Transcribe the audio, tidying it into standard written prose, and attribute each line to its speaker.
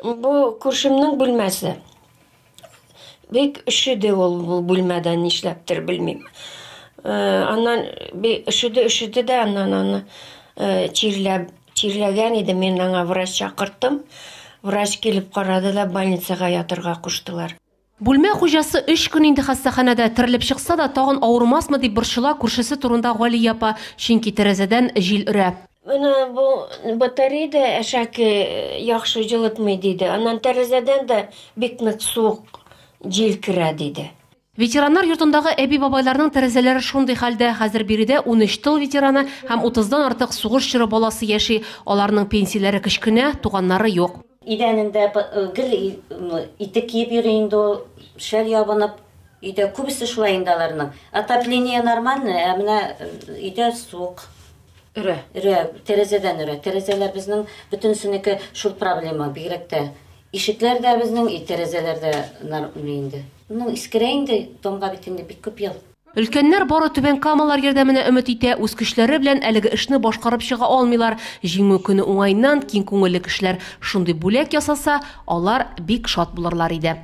Speaker 1: Bu күршемнең бүлмәсе. Бик өшіді ол бүлмәдән нишләптер, белмим. Аннан өшіді дә, аннан аны чирләгән иде, мен аңа врач чакырттым. Врач килеп карады да больницага ятырга куштылар.
Speaker 2: Бүлмә хуҗасы 3 көн инде хастаханәдә терелеп чыкса да, тагын авырмасмы дип борчыла күршесе турында Гали апа, чөнки тәрәзәдән җил өрә.
Speaker 1: Менә бу батареяда әшәке яхшы җылытмый диде. Аннан тәрәзәдән дә бик нык суык җил керә диде.
Speaker 2: Ветераннар йортындагы әби-бабайларның тәрәзәләре шундый хәлдә. Хәзер биредә 13 тыл ветераны һәм 30дан артык сугыш чоры баласы яши. Аларның пенсияләре кечкенә, туганнары юк.
Speaker 3: Идәнендә гел итек киеп йөри инде ул, шәл ябынып, өйдә күбесе шулай инде аларның. Отопление нормальное, ә менә өйдә суык.
Speaker 1: Өрә.
Speaker 3: Тәрәзәдән өрә. Тәрәзәләр безнең бөтенсенеке шул проблема бигрәк тә. Ишекләр дә безнең, тәрәзәләр дә нормаль инде. Ну, искерә инде, домга бит инде бик күп ел.
Speaker 2: Өлкәннәр бары түбән камалар ярдәменә өмет итә, үз көчләре белән әлеге эшне башкарып чыга алмыйлар. Җиңү көне уңайнан киң күңелле кешеләр шундый бүләк ясаса, алар бик шат булырлар иде.